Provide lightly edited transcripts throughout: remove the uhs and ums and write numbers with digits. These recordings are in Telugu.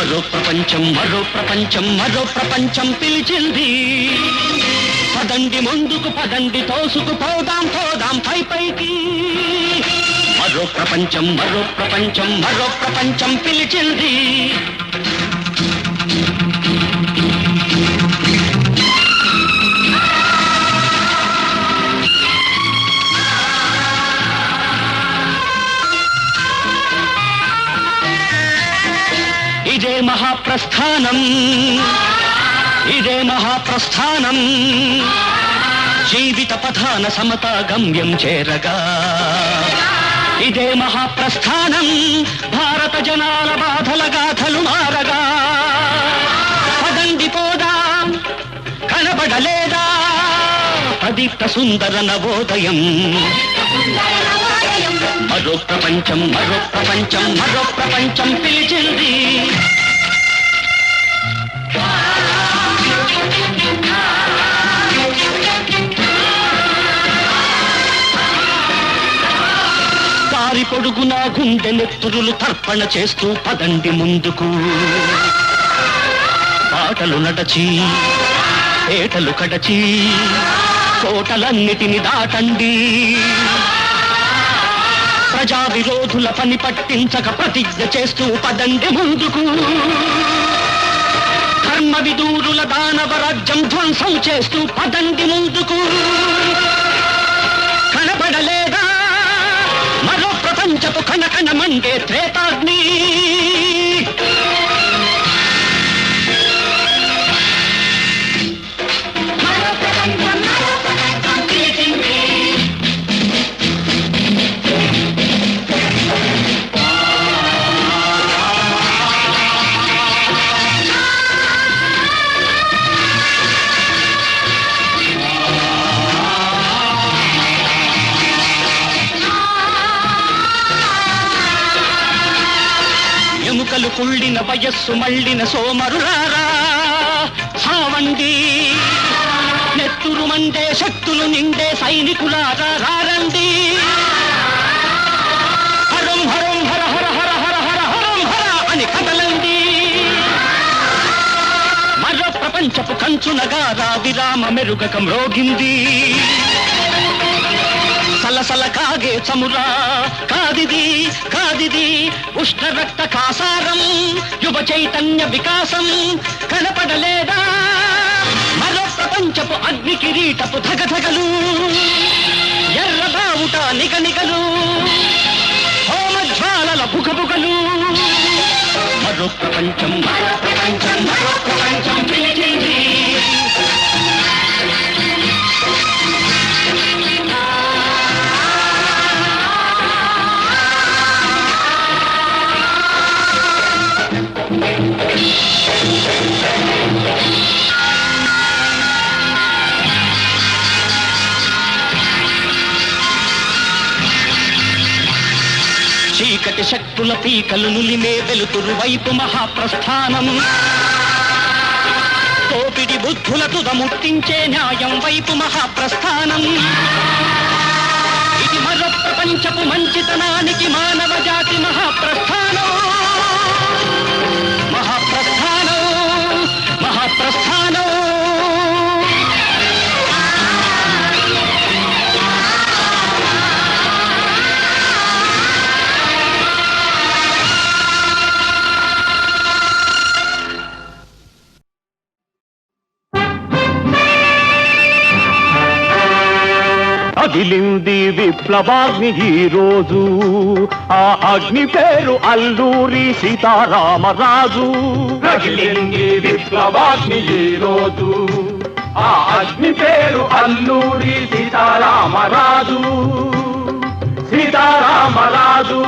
మరో ప్రపంచం మరో ప్రపంచం మరో ప్రపంచం పిలిచింది. పదండి ముందుకు పదండి తోసుకు పోదాం పోదాం పై పైకి. మరో ప్రపంచం మరో ప్రపంచం మరో ప్రపంచం పిలిచింది. ఇదే మహాప్రస్థానం ఇదే మహాప్రస్థానం. జీవిత పథాన సమతా గమ్యం చేరగా ఇదే మహాప్రస్థానం. భారత జనాల బాధల గాథలు మారగా పదండి పోదాం కనబడలేదా ప్రదీప్త సుందర నవోదయం. మరో ప్రపంచం మరో ప్రపంచం మరో ప్రపంచం పిలిచింది. దారి పొడుగున గుండె నెత్తురులు తర్పణ చేస్తూ పదండి ముందుకు. పాటలు నడచి ఏటలు కడచి కోటలన్నిటిని దాటండి. ప్రజా విరోధుల పని పట్టించక ప్రతిజ్ఞ చేస్తూ పదండి ముందుకు. ధర్మ విదూరుల దానవ రాజ్యం ధ్వంసం చేస్తూ పదండి ముందుకు. కనబడలేదా మరో ప్రపంచపు కనకన మండే త్రేతాగ్ని. ఎముకలు కుళ్ళిన వయస్సు మళ్ళిన సోమరులారా చావండి. నెత్తురు మండే శక్తులు నిండే సైనికులారా రారండి. హరం హరం హర హర హర హర హర హరం హర అని కదలండి. మరో ప్రపంచపు కంచునగారా విరామ మెరుగక మ్రోగింది. సలసల కాగే చమురా కాదిది కాదిది ఉష్ణ రక్త కాసారం యువ చైతన్య వికాసం. కనపడలేదా మరో ప్రపంచపు అగ్ని కిరీటపు ధగధగలు ఎర్రబావుట నిగనిగలు హోమజ్వాలల బుగబుగలు. మరో ప్రపంచం మరో ప్రపంచం మరో ప్రపంచం పిలిచింది. చీకటి శక్తుల పీకలు నులిమే వెలుతురు వైపు మహాప్రస్థానం. తోపిడి బుద్ధుల తుదముట్టించే న్యాయం వైపు మహాప్రస్థానం. ఇది మరో ప్రపంచపు మంచితనానికి మానవ జాతి మహాప్రస్థానం. మహాప్రస్థానం మహాప్రస్థానం. రగిలింది విప్లవాగ్ని ఈ రోజు. ఆ అగ్ని పేరు అల్లూరి సీతారామరాజు. రగిలింది విప్లవాగ్ని ఈ రోజు. ఆ అగ్ని పేరు అల్లూరి సీతారామరాజు. సీతారామరాజు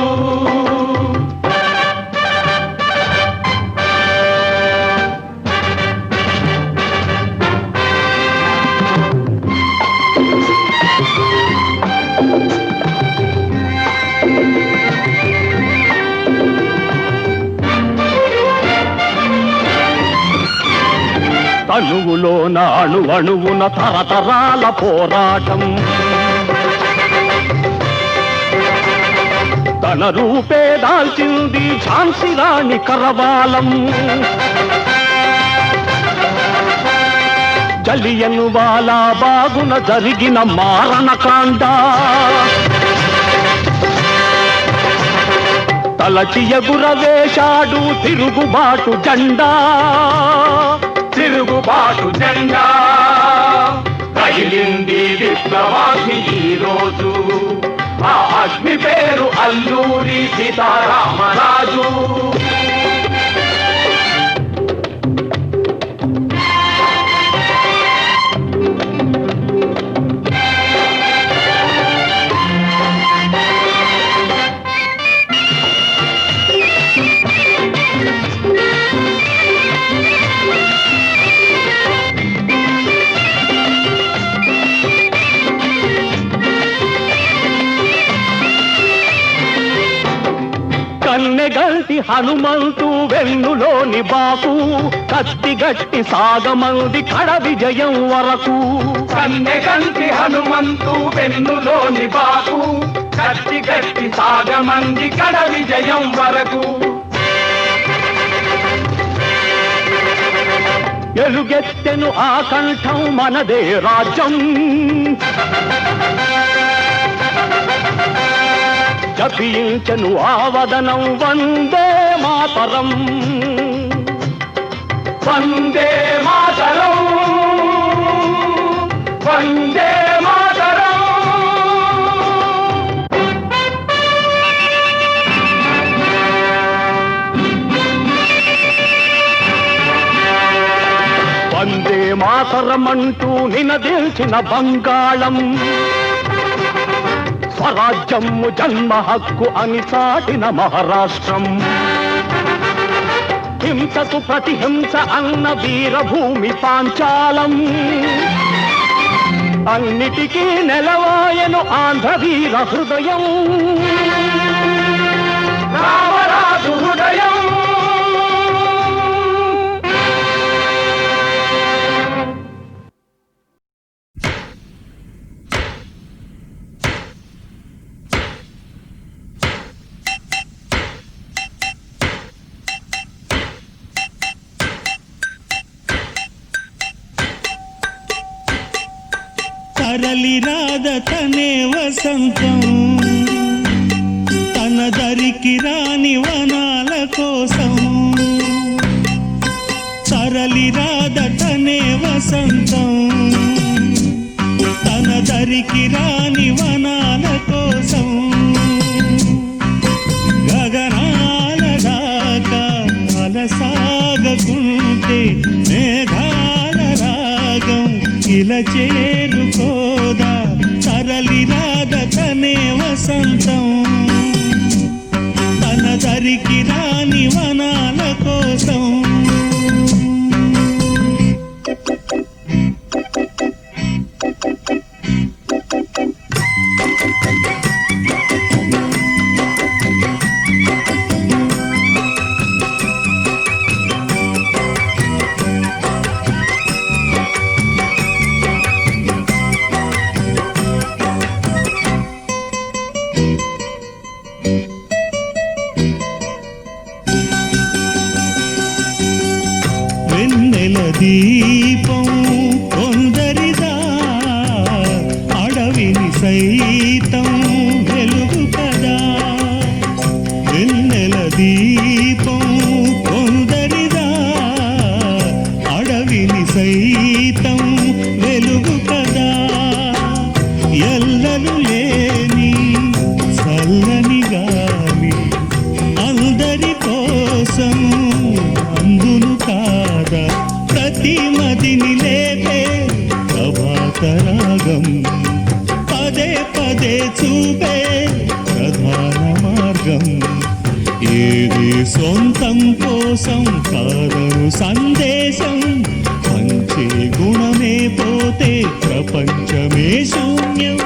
తనువులోన అణువణువున తరతరాల పోరాటం. తన రూపే దాల్చింది ఝాన్సీ రాణి కరవాలం. జలియన్ వాలా బాగున జరిగిన మారణకాండ తలచి ఎగురవేశాడు తిరుగుబాటు జెండా. తిరుగుబాటు జెండా తగిలింది విప్లవాగ్ని ఈ రోజు. ఆ అగ్ని పేరు అల్లూరి సీతారామరాజు. కన్నెగల్టి హనుమంతు వెన్నులోని బాకు కత్తిగట్టి సాగమంది కడ విజయం వరకు. కన్నెగంటి హనుమంతు వెన్నులోని బాకు కత్తిగట్టి సాగమంది కడ విజయం వరకు. ఎలుగెత్తెను ఆ కంఠం మనదే రాజ్యం. జపించెను ఆ వదనం వందే మాతరం. వందే మాతరం వందే మాతరం. వందే మాతరమంటూ నినదిల్చిన బంగాళం. స్వరాజ్యము జన్మ హక్కు అని చాటిన మహారాష్ట్రం. హింసకు ప్రతిహింస అన్న వీరభూమి పాంచాలం. అన్నిటికీ నెలవాయను ఆంధ్ర వీర హృదయం. రామరాజు హృదయం. తరలి రాదతనే వసంతం తన దరికి రాని వనాల కోసం. తరలి రాదతనే వసంతం తన దరికి రాని వనాల కోసం. గగనాల దాకా అలసాగకుంటే మేఘాల రాగం ఇలా చేరుకోదా. తరలి రాదతనే వసంతం తన దరికి రాని వనాల కోసం. దీపం కొందరిదా అడవిని సైతం వెలుగు కదా. వెన్నెల దీపం కొందరిదా అడవిని సైతం వెలుగు కదా. ఎల్లలు లేని చల్లని గాలి అందరి కోసం అందును కాదా. ప్రతి మదిని లేపే ప్రభాతరాగం పదే పదే చూపే ప్రధాన మార్గం. ఏది సొంతం కోసం కాదను సందేశం. మంచి గుణమే పోతే ప్రపంచమే శూన్యం.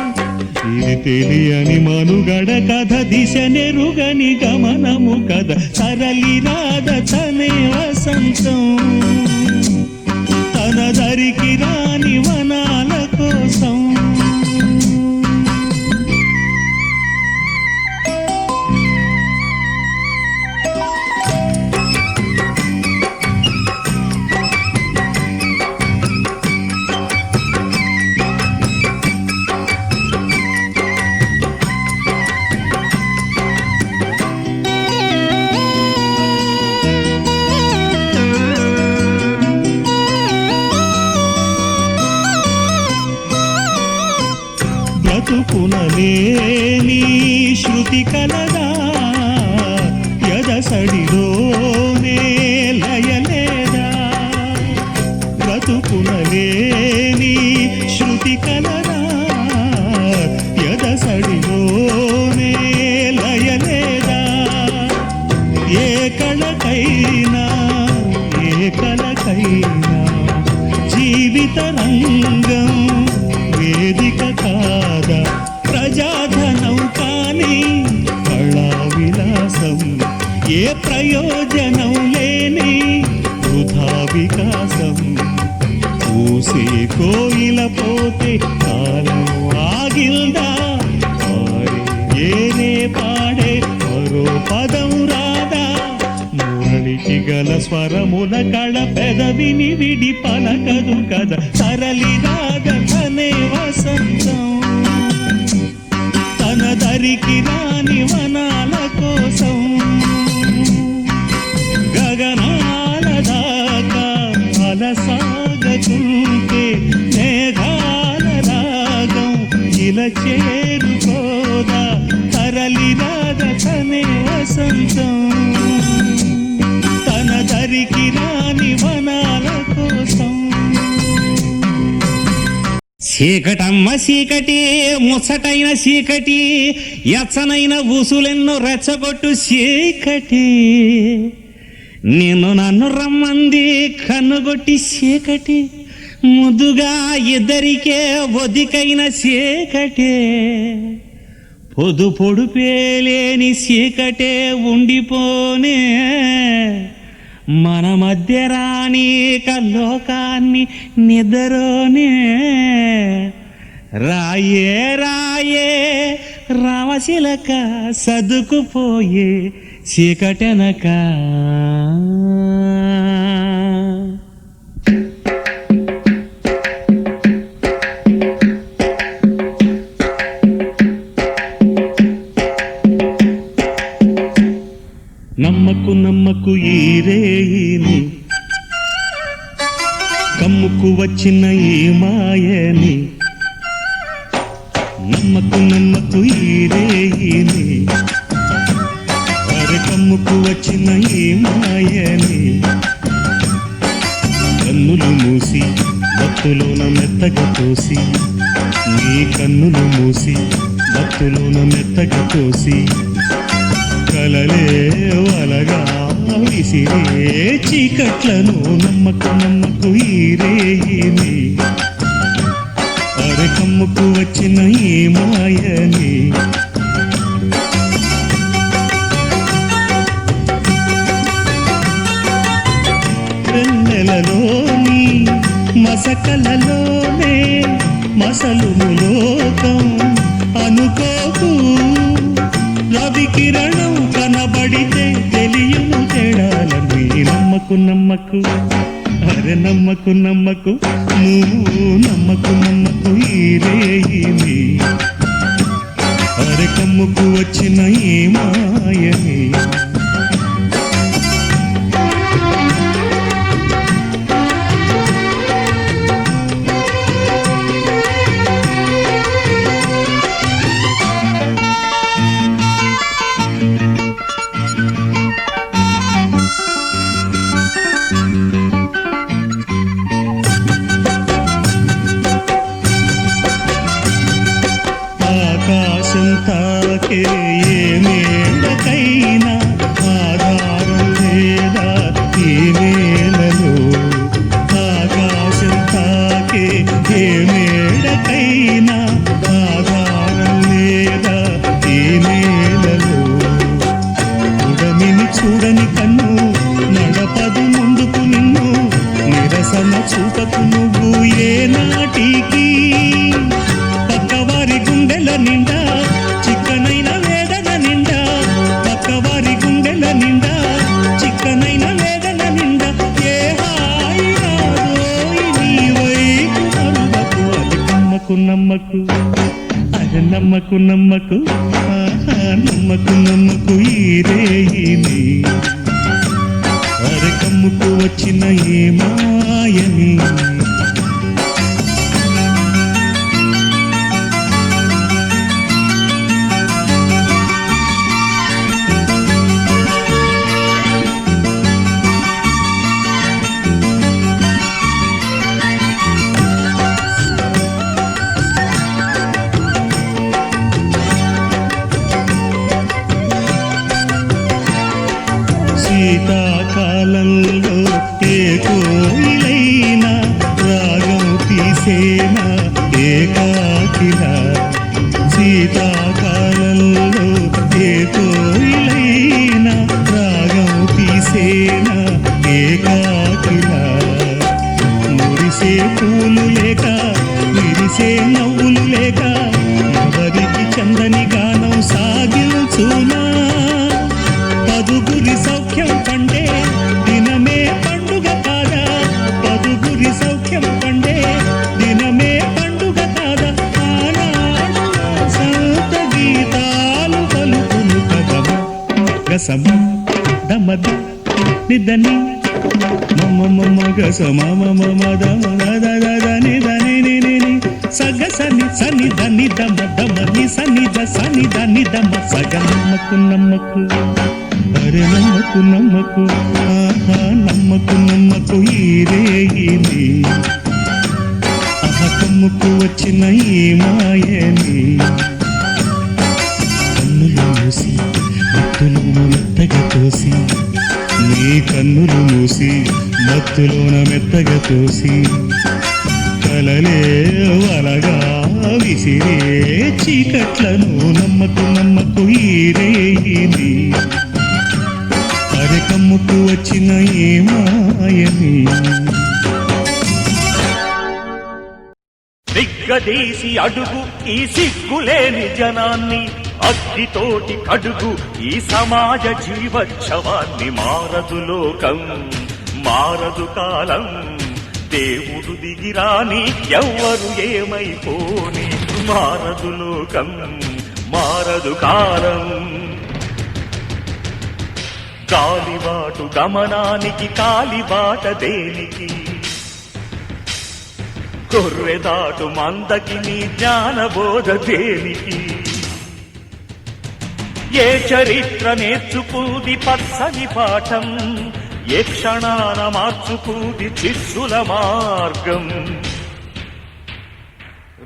ఇది తెలియని మనుగడ కథ దిశ నెరుగని గమనము కథ. సరళి రాదతనే వసంతం తన దరికి రాని వనాల కోసం. లేని శృతి కలదా ఎదసడిలోనే లయలేదా బ్రతుకున లేని శృతి కలదా ఎదసడిలోనే లయలేదా ఏ కళకైనా జీవిత రంగం వేదిక కాదా ప్రజాధనం కాని కళా విలాసం ఏ ప్రయోజనం లేని వృధా వికాసం ఊసే కోయిల పోతే కాలం ఆగిల్దా ఏనే పాడే మరో పదం రాదా మురళికి గల స్వరముల కళ పెదవిని విడి పలకదు కదా సరళి రాగనే వసంతం తన దరికి రాని వనాల కోసం గగనాల దాకా అలసాగతుంటే మేఘాల రాగం ఇలా చేరుకోదా తరలి రాగనే వసంతం తన దరికి రాని వనాల కోసం చీకటమ్మ చీకటి ముచ్చటైన చీకటి ఎచ్చనైన ఊసులెన్నో రెచ్చగొట్టు చీకటి నిన్ను నన్ను రమ్మంది కన్నుగొట్టి చీకటి ముద్దుగా ఇద్దరికే ఒదికైన చీకటే పొదు పొడుపేలేని చీకటే ఉండిపోనే మన మధ్య రాని లోకాన్ని నిద్రనే రాయే రాయే రామశిలక సదుకుపోయే చీకటెనక నమ్మకు ఈ రేయిని కమ్ముకు వచ్చిన ఈ మాయని నమ్మకు ఈ రేయిని అరే కమ్ముకు వచ్చిన ఈ మాయని కన్నులు మూసి భక్తులోన మెత్తగా తోసి నీ కన్నులు మూసి భక్తులోన మెత్తగా తోసి కలలే వలగా విసిరే చీకట్లను నమ్మకు ఈ రేయిని అరే కమ్ముకు వచ్చిన ఈ మాయని వెన్నెలలోని మసకలలోనే మసలుము లోకం అనుకోకు రవి కిరణం కనబడితే తెలియను తేడాలని నమ్మకు అరే నమ్మకు నువ్వు నమ్మకు ఈ రేయిని అరే కమ్ముకు వచ్చిన ఈ మాయని ఆకాశం తాకే ఏ మేడకైనా ఆధారం లేదా ఈ నేలలో ఆకాశం తాకే ఏ మేడకైనా ఆధారం లేదా ఈ నేలలో ఉడమిని చూడని కన్ను నడపదు ముందుకు నిన్ను నిరసన చూపకు నువ్వు ఏ నాటికి పక్కవారి గుండెల నిండా చిక్కనైన వేదన నిండా పక్కవారి గుండెల నిండా చిక్కనైన వేదన నిండా ఏ హాయి రాదోయి నీ వైపు అరుగకు అది నమ్మకు అది నమ్మకు నమ్మకు ఈ రేయిని అరే కమ్ముకు వచ్చిన ఏ మాయని ఏ కోయిలైనా రాగం తీసేనా ఏకాకిలా శీతాకాలంలో ఏ కోయిలైనా రాగం తీసేనా ఏకాకిలా మురిసే పూలు లేక విరిసే నవ్వులు లేక ఎవరికి చందని గానం సాగిల్చునా పదుగురి సౌఖ్యం పండే దినమే పండుగ కాదా పదుగురి సౌఖ్యం పండే దినమే పండుగ కాదా ఆనాడు సంత గీతాలు పలుకులు కదమ గసమ దమద నిదని మమ మమ గసమ మమ దమ దని దని ని సగ సని సని దని దమ దమ ని సని ద సని దని దమ సగ నమ్మకు నమ్మకు అరే నమ్మకు నమ్మకు ఆహా నమ్మకు నమ్మకు ఈరేగిని కమ్ముకు వచ్చిన ఈ మాయని కన్నులు మూసి మత్తులోన మెత్తగా తోసి నీ కన్నులు మూసి మత్తులోన మెత్తగా తోసి కలలే వలగా విసిరే చీకట్లను నమ్మకు నమ్మకు ఈరేగిని అరే కమ్ముకు వచ్చిన ఈ మాయని దిగ్గదీసి అడుగు ఈ సిగ్గులేని జనాన్ని అగ్గితోటి కడుగు ఈ సమాజ జీవోత్సవాన్ని మారదు లోకం మారదు కాలం దేవుడు దిగిరాని ఎవ్వరు ఏమైపోని మారదు లోకం మారదు కాలం కాలిబాటు గమనానికి కాలిబాట దేనికి కొర్రెదాటు మందకి నీ జ్ఞానబోధ దేనికి ఏ చరిత్ర నేర్చుకుంది పచ్చని పాఠం ఏ క్షణాన మార్చుకుంది శిష్యుల మార్గం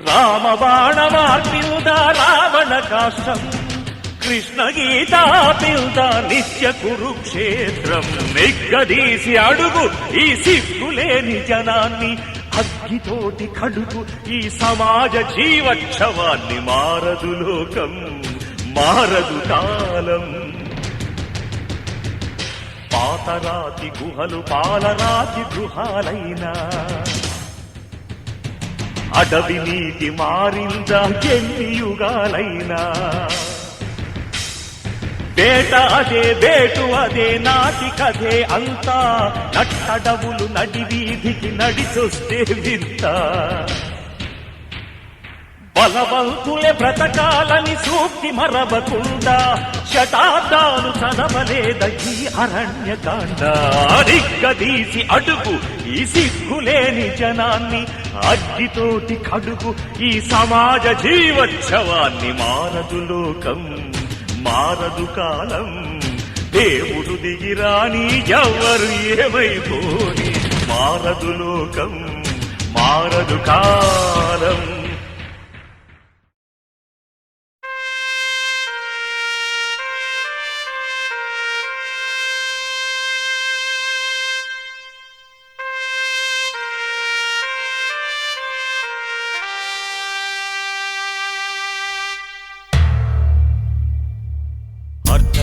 రామబాణ మార్పిల్దా రావణ కాష్టం కృష్ణ గీతా పిల్దా నిత్య కురుక్షేత్రం నిగ్గదీసి అడుగు ఈ సిగ్గులేని జనాన్ని అగ్గితోటి కడుగు ఈ సమాజ జీవోత్సవాన్ని మారదు లోకం మారదు కాలం పాతరాతి గుహలు పాలరాతి గృహాలైనా అడవి నీటి మారిందా ఎన్ని యుగాలైనా వేట అదే వేటు అదే నాటికదే అంతా నట్టడవులు నడి వీధికి నడిచొస్తే వింత బలవంతులే బ్రతకాలని సూక్తి మరవకుండా శతాబ్దాలు చదవలేద ఈ అరణ్యకాండ దిగ్గదీసి అడుగు ఈ సిగ్గులేని జనాన్ని అగ్గితోటి కడుగు ఈ సమాజ జీవోత్సవాన్ని మారదు లోకం మారదు కాలం దేవుడు దిగిరాని ఎవరు ఏమైపోని మారదు లోకం మారదు కాలం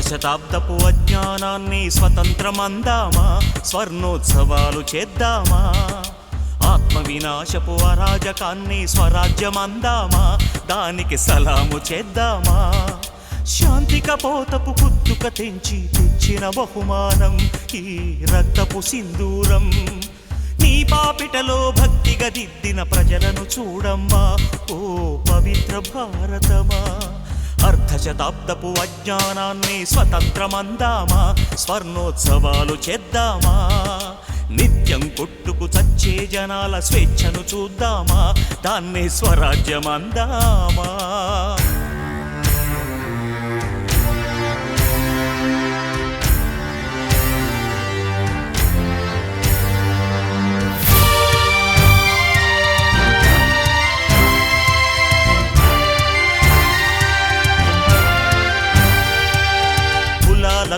శతాబ్దపు అజ్ఞానాన్ని స్వతంత్రమందామా స్వర్ణోత్సవాలు చేద్దామా ఆత్మ వినాశపు అరాజకాన్ని స్వరాజ్యమందామా దానికి సలాము చేద్దామా శాంతి కపోతపు పుట్టుక తెంచి తెచ్చిన బహుమానం ఈ రక్తపు సింధూరం నీ పాపిటలో భక్తిగా దిద్దిన ప్రజలను చూడమ్మా ఓ పవిత్ర భారతమా అర్ధశతాబ్దపు అజ్ఞానాన్ని స్వతంత్రమందామా స్వర్ణోత్సవాలు చేద్దామా నిత్యం కొట్టుకు చచ్చే జనాల స్వేచ్ఛను చూద్దామా దాన్ని స్వరాజ్యమందామా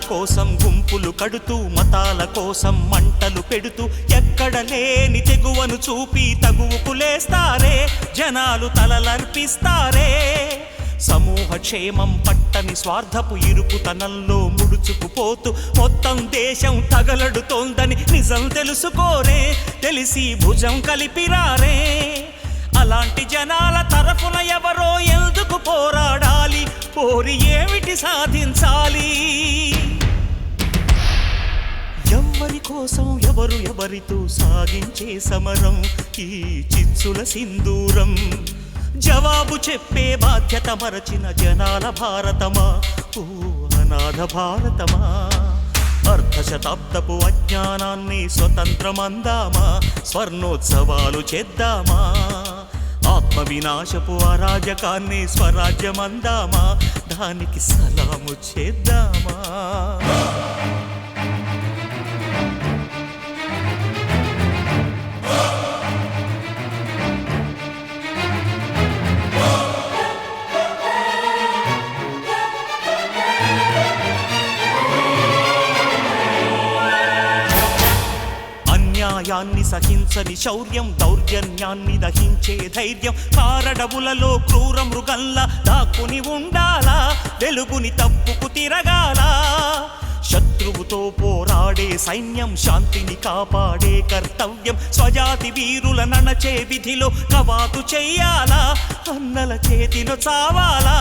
కోసం గుంపులు కడుతూ మతాల కోసం మంటలు పెడుతూ ఎక్కడ లేని తెగువను చూపి తగువుకు లేస్తారే, జనాలు తలలర్పిస్తారే. సమూహ క్షేమం పట్టని స్వార్థపు ఇరుకుతనంలో ముడుచుకుపోతూ మొత్తం దేశం తగలడుతోందని నిజం తెలుసుకోరే, తెలిసి భుజం కలిపిరారే. అలాంటి జనాల తరఫున ఎవరో ఎందుకు పోరాడాలి, పోరి ఏమిటి సాధించాలి? ఎవరి కోసం ఎవరు ఎవరితో సాగించే సమరం ఈ చిచ్చుల సింధూరం? జవాబు చెప్పే బాధ్యత మరచిన జనాల భారతమా, ఓ అనాథ భారతమా? అర్ధశతాబ్దపు అజ్ఞానాన్ని స్వతంత్రమందామా, స్వర్ణోత్సవాలు చేద్దామా? ఆత్మ వినాశపు అరాజకాన్ని స్వరాజ్యమందామా, దానికి సలాము చేద్దామా? అన్యాయాన్ని సహించని శౌర్యం, దౌర్జన్యాన్ని దహించే ధైర్యం, కారడవులలో క్రూర మృగంలా దాక్కుని ఉండాలా, వెలుగుని తప్పుకు తిరగాలా? శత్రువుతో పోరాడే సైన్యం, శాంతిని కాపాడే కర్తవ్యం, స్వజాతి వీరుల నణచే విధిలో కవాతు చెయ్యాలా, అన్నల చేతిలో చావాలా?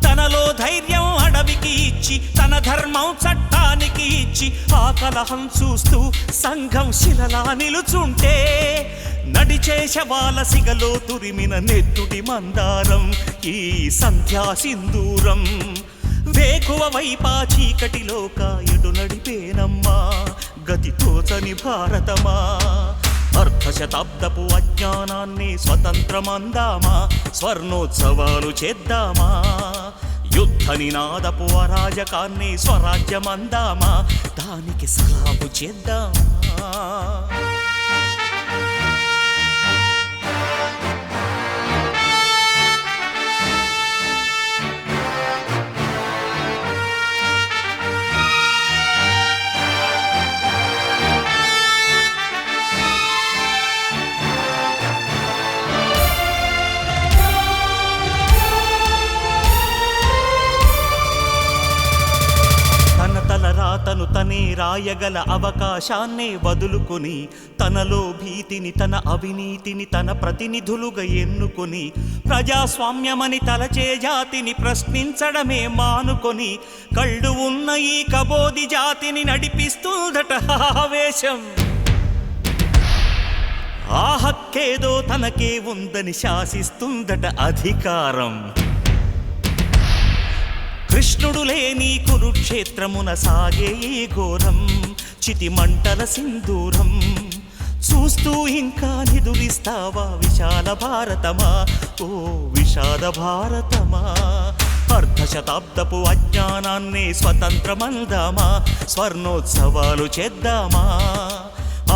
తనలో ధైర్యం అడవికి ఇచ్చి, తన ధర్మం చట్టానికి ఇచ్చి, ఆ కలహం చూస్తూ సంఘం శిలలా నిలుచుంటే, నడిచే శవాల సిగలో తురిమిన నెత్తుటి మందారం ఈ సంధ్యా సింధూరం. వేకువ వైపా చీకటిలోక ఎడు నడిపేనమ్మా, గతి తోచని భారతమా? అర్ధశతాబ్దపు అజ్ఞానాన్ని స్వతంత్రమందామా, స్వర్ణోత్సవాలు చేద్దామా? యుద్ధ నినాదపు అరాజకాన్ని స్వరాజ్యమందామా, దానికి సలాము చేద్దామా? తను తనే రాయగల అవకాశాన్నే వదులుకొని, తనలో భీతిని తన అవినీతిని తన ప్రతినిధులుగా ఎన్నుకొని, ప్రజాస్వామ్యమని తలచే జాతిని ప్రశ్నించడమే మానుకొని, కళ్ళు ఉన్న ఈ కబోది జాతిని నడిపిస్తుందట ఆవేశం. ఆ హక్కేదో తనకే ఉందని శాసిస్తుందట అధికారం. కృష్ణుడు లేని కురుక్షేత్రమున సాగే ఈ ఘోరం, చితి మంటల సింధూరం. చూస్తూ ఇంకా నిదురిస్తావా విశాల భారతమా, ఓ విషాద భారతమా? అర్ధశతాబ్దపు అజ్ఞానాన్ని స్వతంత్రమందామా, స్వర్ణోత్సవాలు చేద్దామా?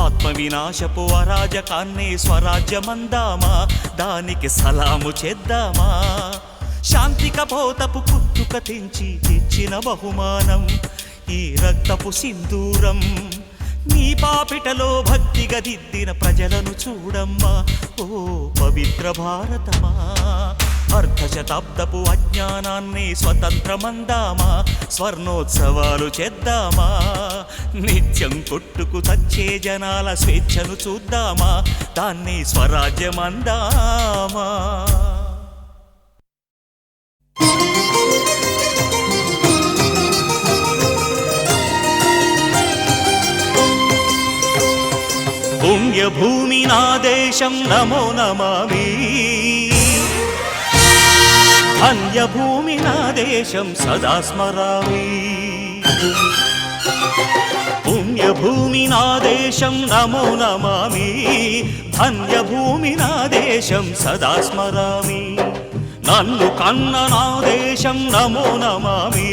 ఆత్మ వినాశపు అరాజకాన్ని స్వరాజ్యమందామా, దానికి సలాము చేద్దామా? శాంతి కపోతపు పుట్టుక తెంచి తెచ్చిన బహుమానం ఈ రక్తపు సింధూరం. నీ పాపిటలో భక్తిగా దిద్దిన ప్రజలను చూడమ్మా, ఓ పవిత్ర భారతమా? అర్ధశతాబ్దపు అజ్ఞానాన్ని స్వతంత్రమందామా, స్వర్ణోత్సవాలు చేద్దామా? నిత్యం కొట్టుకు తచ్చే జనాల స్వేచ్ఛను చూద్దామా, దాన్ని స్వరాజ్యమందామా? పుణ్యభూమి నా దేశం నమో నమామి, ధన్యభూమి నా దేశం సదా స్మరామి. పుణ్యభూమి నా దేశం నమో నమామి, ధన్యభూమి నా దేశం సదా స్మరామి. నన్ను కన్న నా దేశం నమో నమామి,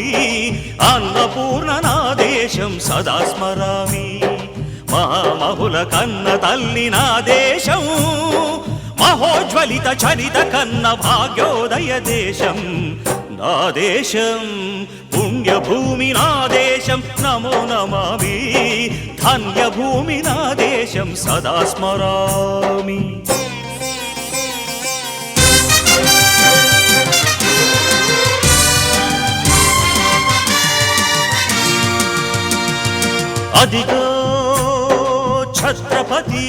అన్నపూర్ణ నా దేశం సదా స్మరామి. మహామహుల కన్న తల్లి నా దేశం, మహోజ్వలిత చరిత కన్న భాగ్యోదయ దేశం నా దేశం. పుణ్య పుణ్యభూమి నా దేశం నమో నమామి, ధన్యభూమి నా దేశం సదా స్మరామి. అదిగో ఛత్రపతి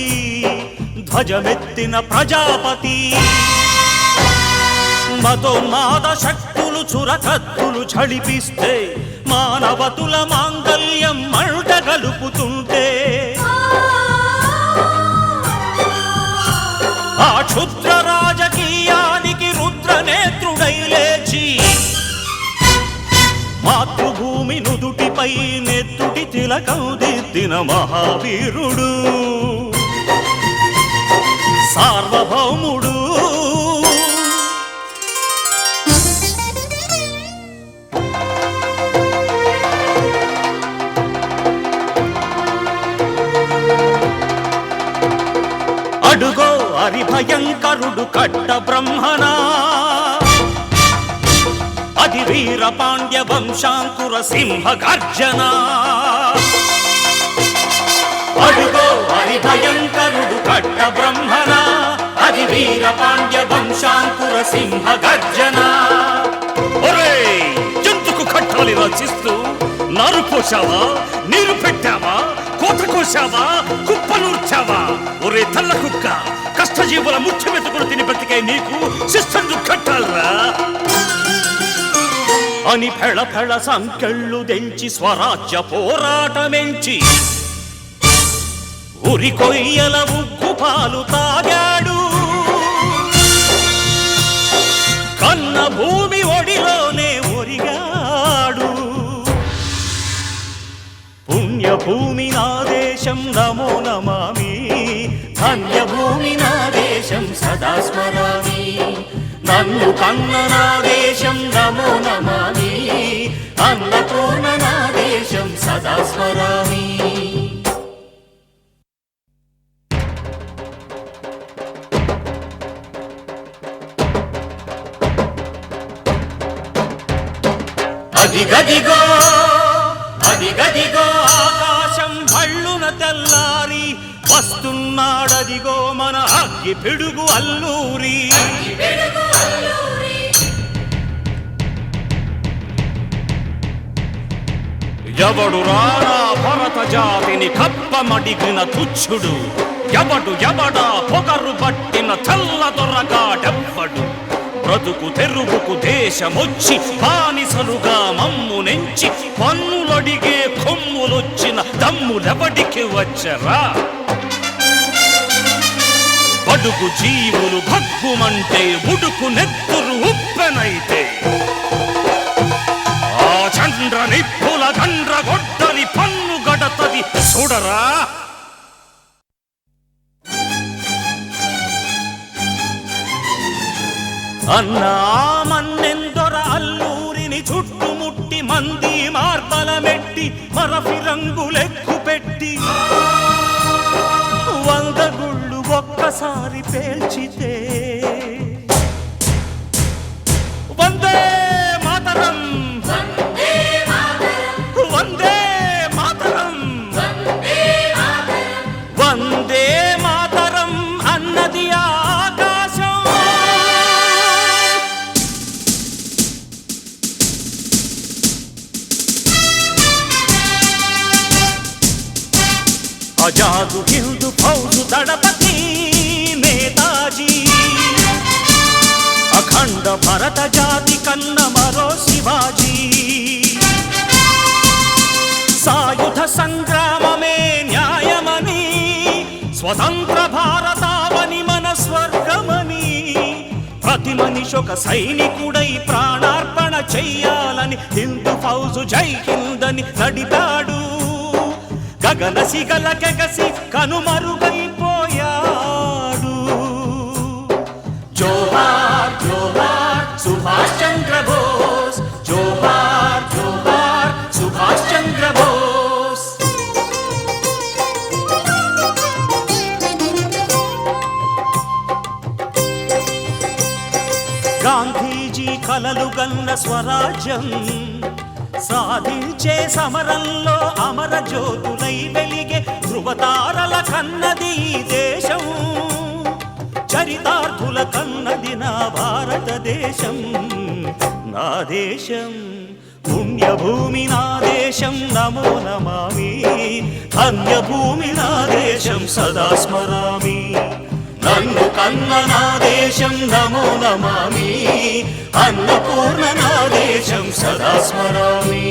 ధ్వజమెత్తిన ప్రజాపతి, మతోన్మాద శక్తులు చురకత్తులు ఝళిపిస్తే మానవతుల మాంగల్యం మంట గలుపుతుంటే, ఆ క్షుద్ర రాజకీయానికి రుద్రనేత్రుడై లేచి మాతృభూమి నుదుటిపై నెత్తుటి తిలకం దిద్దిన మహావీరుడు సార్వభౌముడు. అడుగో హరిభయంకరుడు కట్ట బ్రహ్మణా, అది వీర పాండ్య వంశాంకుర సింహ గర్జన. అడుగో హరిభయంకరుడు కట్ట బ్రహ్మణ, అది వీర పాండ్య వంశాంకుర సింహ గర్జన. ఒరే జంతుకు కట్టాలి రచిస్తూ నారు పోసావా, నీరు పెట్టావా, కోత కోసావా, కుప్పనూర్చావా? ఒరే తల్ల కుక్క, కష్టజీవుల ముఖ్య మెతుకులు తిని బ్రతికే నీకు శిస్తందు కట్టాలరా అని ఫెళ ఫెళ సంకెళ్ళు దెంచి స్వరాజ్య పోరాటమెంచి ఉరి కొయ్యల ఉగ్గు పాలు తాగాడు. కన్న భూమి ఒడిలోనే ఒరిగాడు. పుణ్యభూమి నా దేశం నమో నమామి, ధన్యభూమి నా దేశం సదా స్మరామి. నన్ను కన్న నా దేశం నమో నమామి, అన్నపూర్ణ నా దేశం సదా స్మరామి. అదిగదిగో అదిగదిగో ఆకాశం భళ్ళున తెల్లారి వస్తున్నాడదిగో మన అగ్గి పిడుగు అల్లూరి. ఎవడు రానా భరత జాతిని కప్పమడిగిన తుచ్చుడు, ఎవడు ఎవడా పొగరు పట్టిన చల్ల దొరగాడెవ్వడు. బ్రతుకు తెరుగుకు దేశమొచ్చి బానిసలుగా మమ్ము నెంచి పన్నులడిగే కొమ్ములొచ్చిన దమ్ములెవడికి వచ్చరా? బడుగు జీవులు భగ్గుమంటే ఉడుకు నెత్తురు ఉప్పెనైతే, ఆ చంద్ర నిప్పుల గండ్ర గొడ్డలి పన్ను గడతది చూడరా. అన్నా మన్నెందొర అల్లూరిని చుట్టుముట్టి మంది మార్బలమెట్టి మరఫి రంగులెక్కు పెట్టి 100 గుళ్ళు ఒక్కసారి పేల్చితే వందే మాతరం వందే మాతరం వందే మాతరం అన్నది ఆకాశం. ఆజాదు హిందూ ఫౌజు దళపతి నేతాజీ, అఖండ భరత జాతి కన్న మరో శివాజీ. సాయుధ సంగ్రామమే న్యాయమని, స్వతంత్ర భారతావని మన స్వర్గమని, ప్రతి మనిషొక సైనికుడై ప్రాణార్పణ చెయ్యాలని హిందూ ఫౌజు జై హిందని నడిపాడు. గగన సిగల కెగసి కనుమరుగైపోయాడు. జోహార్ జోహార్ సుభాష్ చంద్ర బోస్, జోహార్ జోహార్ సుభాష్ చంద్ర బోస్. గాంధీజీ కలలు గన్న స్వరాజ్యం సాధించే సమరంలో అమర జ్యోతులై వెలిగే ధృవతారల కన్నది ఈ దేశం, చరితార్థుల కన్నది నా భారతదేశం. నా దేశం పుణ్యభూమి నా దేశం నమో నమామి, ధన్యభూమి నా దేశం సదా స్మరామి. నన్ను కన్న నా దేశం నమో నమామి, అన్నపూర్ణ నా దేశం సదా స్మరామి.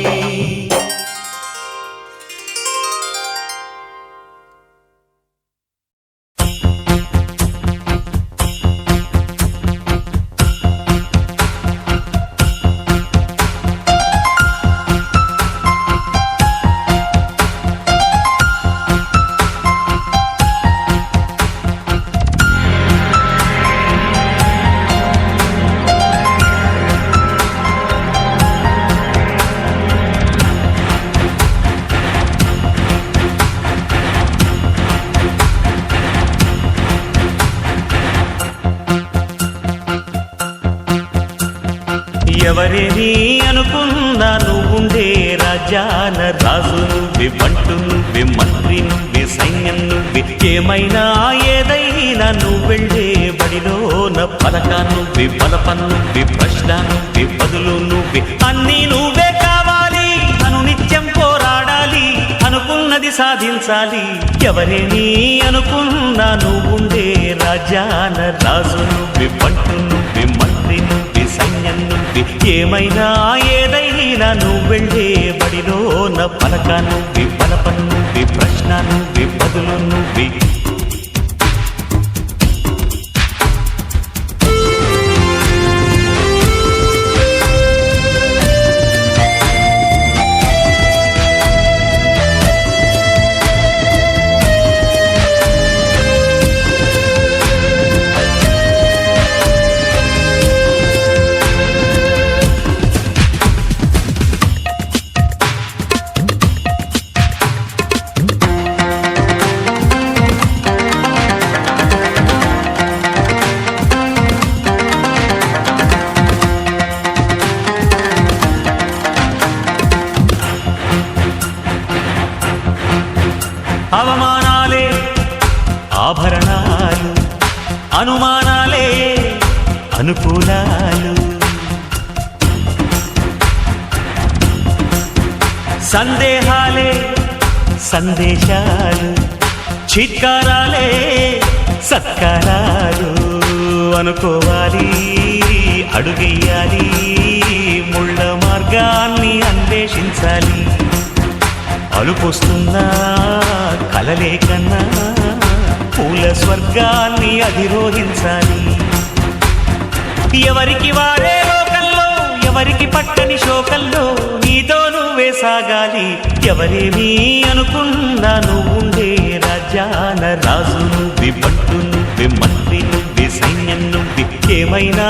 ఎవరిని అనుకున్నా నువ్వుండే రాజ్యాన రాజు నువ్వే, బంటు నువ్వే, మంత్రి నువ్వే, సైన్యం నువ్వే, ఏమైనా ఏదైనా నువ్వెళ్ళే బడిలోన పలక నువ్వే, బలపం నువ్వే, ప్రశ్న నువ్వే, బదులు నువ్వే, అన్నీ నువ్వే కావాలి. అను నిత్యం పోరాడాలి, అనుకున్నది సాధించాలి. ఎవరిని అనుకున్నా నువ్వుండే రాజ్యాన రాజు నువ్వే, బంటు నువ్వే, మంత్రి నువ్వే, సైన్యం నువ్వే, ఏమైనా ఏదైనా నువ్వెళ్ళే బడిలోన పలక నువ్వే, బలపం నువ్వే, ప్రశ్న నువ్వే, బదులు నువ్వే. అవమానాలే ఆభరణాలు, అనుమానాలే అనుకూలాలు, సందేహాలే సందేశాలు, చిత్కారాలే సత్కారాలు. అనుకోవాలి, అడుగెయ్యాలి, ముళ్ళ మార్గాన్ని అన్వేషించాలి. అలుపొస్తున్నా కలలే కన్నా పూల స్వర్గాన్ని అధిరోహించాలి. ఎవరికి వారే లోకంలో, ఎవరికి పట్టని శోకంలో నీతో నువ్వే సాగాలి. ఎవరేమీ అనుకున్నా నువ్వుండే రాజ్యాన రాజు నువ్వే, బంటు నువ్వే, మంత్రి నువ్వే, సైన్యం నువ్వే, ఏమైనా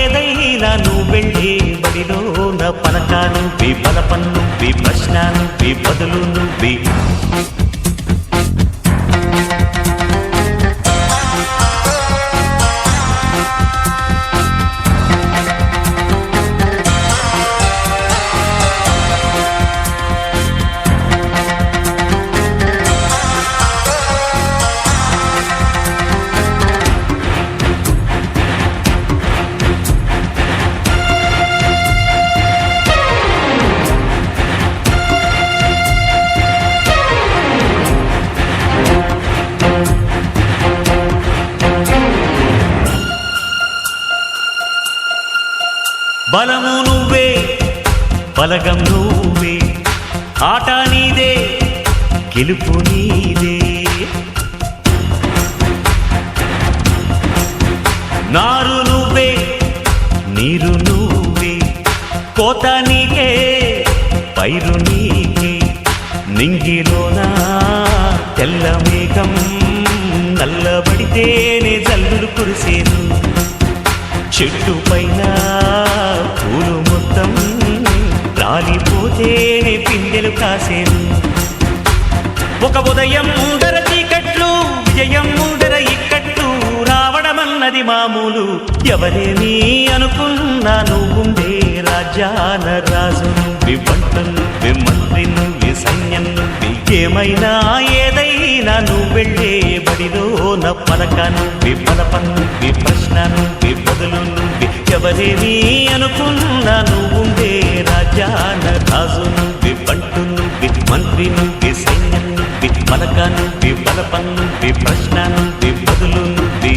ఏదైనా నువ్వెళ్ళే బడిలోన పలక నువ్వే, బలపం నువ్వే, ప్రశ్న నువ్వే, బదులు నువ్వే. బలము నువ్వే, బలగం నువ్వే, ఆట నీదే, గెలుపు నీదే. నారు నువ్వే, నీరు నువ్వే, కోత నీకే, పైరు నీకే. నింగిలోన తెల్ల మేఘం నల్లబడితేనే జల్లులు కురిసేను. చెట్టు పైన పూలు మొత్తం రాలిపోతేనే పిందెలు కాసేను. ఒక ఉదయం ముందర చీకట్లు, విజయం ముందర ఇక్కట్లు రావడమన్నది మామూలు. ఎవరేమీ అనుకున్నా నువ్వుండే రాజ్యాన రాజు నువ్వే వంట నువ్వే మంత్రి నువ్వే సైన్యం నువ్వే ఏమైనా ఏదైనా నువ్వు వెళ్ళే బడిలో నా పలక నువ్వే పలప నువ్వే ప్రశ్న నువ్వే బదులు నువ్వే ఎవరేమీ అనుకున్నా నువ్వుండే రాజ్యాన రాజు నువ్వే వంట నువ్వే మంత్రి నువ్వే సైన్యం నువ్వే పలక నువ్వే పలప నువ్వే ప్రశ్న నువ్వే బదులు నువ్వే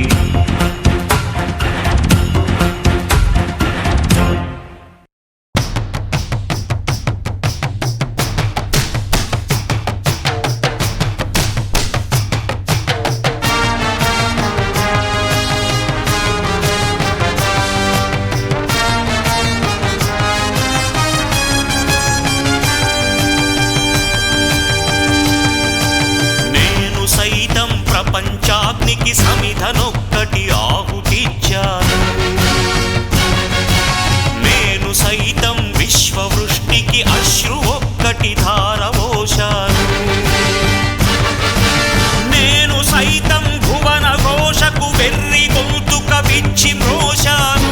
ప్రపంచాగ్నికి సమిధనొక్కటి ఆహుతిచ్చాను నేను సైతం విశ్వవృష్టికి అశ్రు ఒక్కటి ధారవోశాను నేను సైతం భువన ఘోషకు వెర్రి గొంతుక విచ్చి మ్రోశాను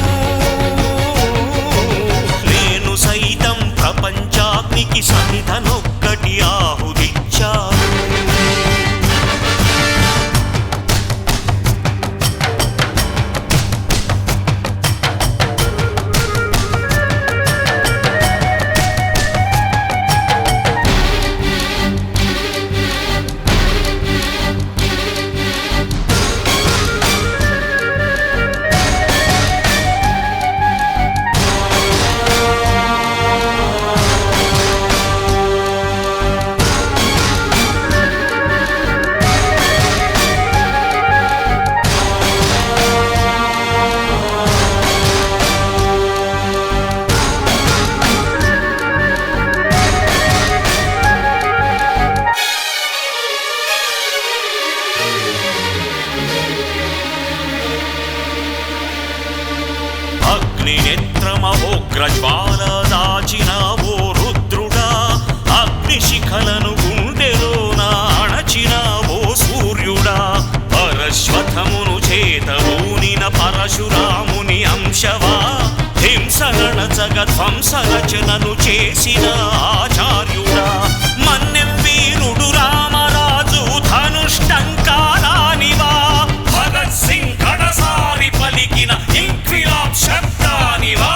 నేను సైతం ప్రపంచాగ్నికి సమిధనొక్కటి ఆహుతిచ్చాను అగ్నినేత్రమహోగ్రజ్వాల దాచినావో రుద్రుడా అగ్నిశిఖలను గుండెలోన అణచినావో సూర్యుడా పరశ్వథమును చేతబూనిన పరశురాముని అంశవా హింసగణచగ ధ్వంసరచనను చేసిన ఆచార్యుడా మన్నెం వీరుడు రామరాజు ధనుష్టంకారానివా భగత్ సింగ్ కడసారి పలికిన ఇంక్విలాబ్ శబ్దానివా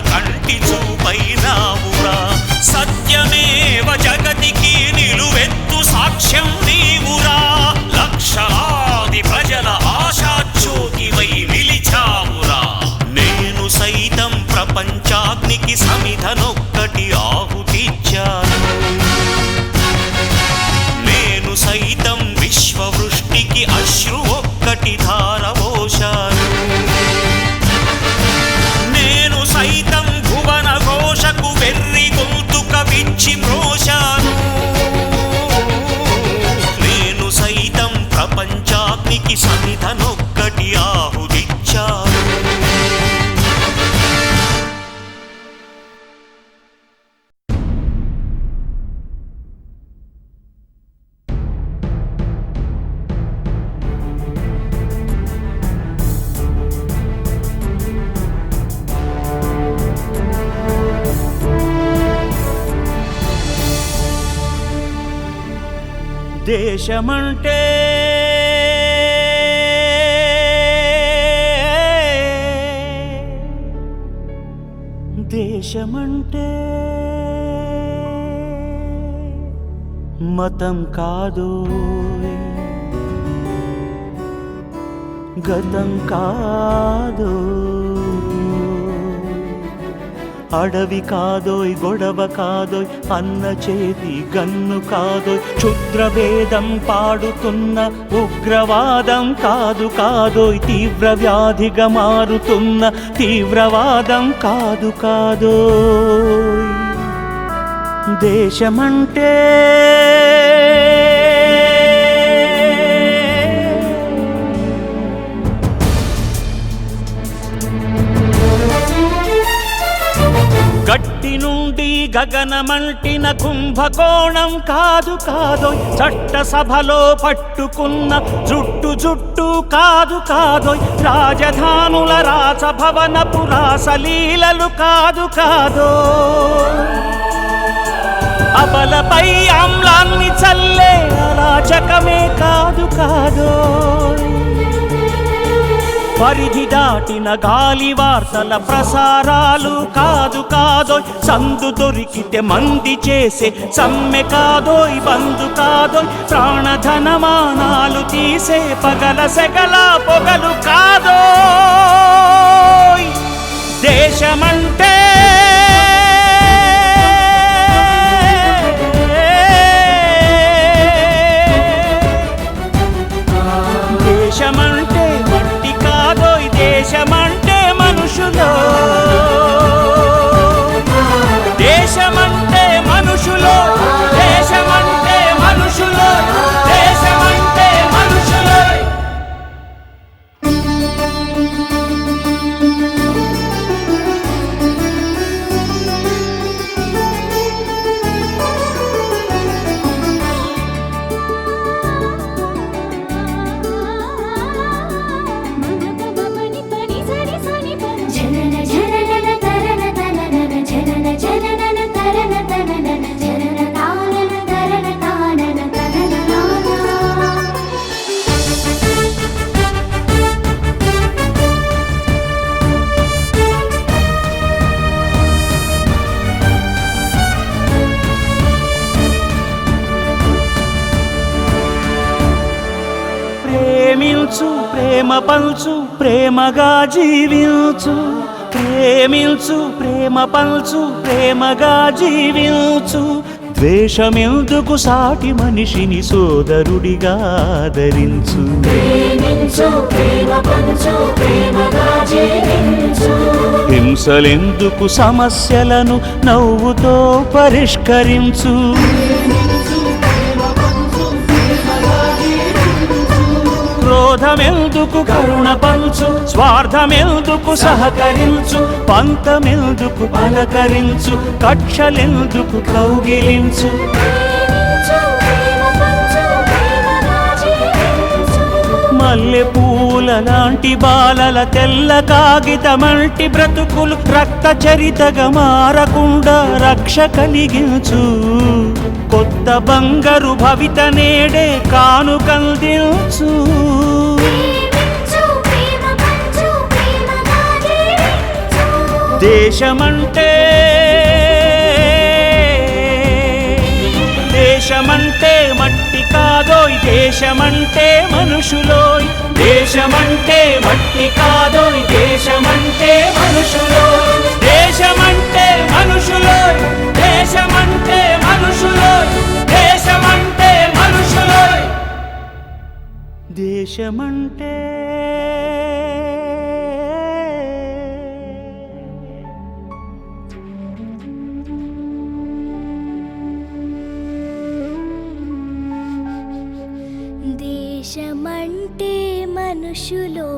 కంటి చూపైనావురా సత్యమేవ జగతికి నిలువెత్తు సాక్ష్యం నీవురా లక్షలాది ప్రజల ఆశాజ్యోతివై నిలిచావురా నేను సైతం ప్రపంచాగ్నికి సమిధనొక్కటి ఆహుతిచ్చాను నేను సైతం విశ్వవృష్టికి అశ్రు ఒక్కటి ధారవోశాను నేను సైతం భువన ఘోషకు వెర్రి గొంతుక విచ్చి మ్రోశాను నేను సైతం ప్రపంచాగ్నికి సమిధనొక్కటి ఆహుతిచ్చాను దేశమంటే దేశమంటే మతం కాదోయ్, గతం కాదో, అడవి కాదోయ్, గొడవ కాదోయ్, అన్న చేతి గన్ను కాదోయ్, క్షుద్రభేదం పాడుతున్న ఉగ్రవాదం కాదు కాదోయ్, తీవ్ర వ్యాధిగా మారుతున్న తీవ్రవాదం కాదు కాదోయ్. దేశమంటే గట్టి నుండి గగనమంటిన కుంభకోణం కాదు కాదోయ్, చట్టసభలో పట్టుకున్న జుట్టు జుట్టు కాదు కాదోయ్, రాజధానుల రాసభవనపు రాసలీలలు కాదు కాదోయ్, అబలపై ఆమ్లాన్ని చల్లే అరాచకమే కాదు కాదోయ్, పరిధి దాటిన గాలి వార్తల ప్రసారాలు కాదు కాదోయ్, సందు దొరికితే మంది చేసే సమ్మె కాదోయ్, బంధు కాదోయ్, ప్రాణధనమానాలు తీసే పగల సెగల పొగలు కాదోయ్. దేశమంటే దేశమంటే మట్టి కాదోయ్, దేశమంటే మనుషులో, దేశమంటే మనుషులో, దేశమంటే మనుషులో, దేశమంటే మనుషులో. ప్రేమించు, ప్రేమ పంచు, ప్రేమగా జీవించు, ప్రేమించు, ప్రేమ పంచు, ప్రేమగా జీవించు, ద్వేషమెందుకు సాటి మనిషిని సోదరుడిగా ఆదరించు, హింసలెందుకు సమస్యలను నవ్వుతో పరిష్కరించు, క్రోధమెందుకు కరుణ పంచు, స్వార్థమెందుకు సహకరించు, పంతమెందుకు పలకరించు, కక్షలెందుకు కౌగిలించు. మల్లె పూల లాంటి బాలల తెల్ల కాగితమంటి బ్రతుకులు రక్త చరితగా మారకుండా రక్ష కలిగించు, కొత్త బంగారు భవిత నేడే కానుకందించు. దేశమంటే దేశమంటే మట్టి కాదోయ్, దేశమంటే మనుషులోయ్, దేశమంటే మట్టి కాదోయ్, దేశమంటే మనుషులోయ్, దేశమంటే మనుషులోయ్, దేశమంటే మనుషులోయ్, దేశమంటే మనుషులోయ్. దేశమంటే దేశమంటే మనుషులో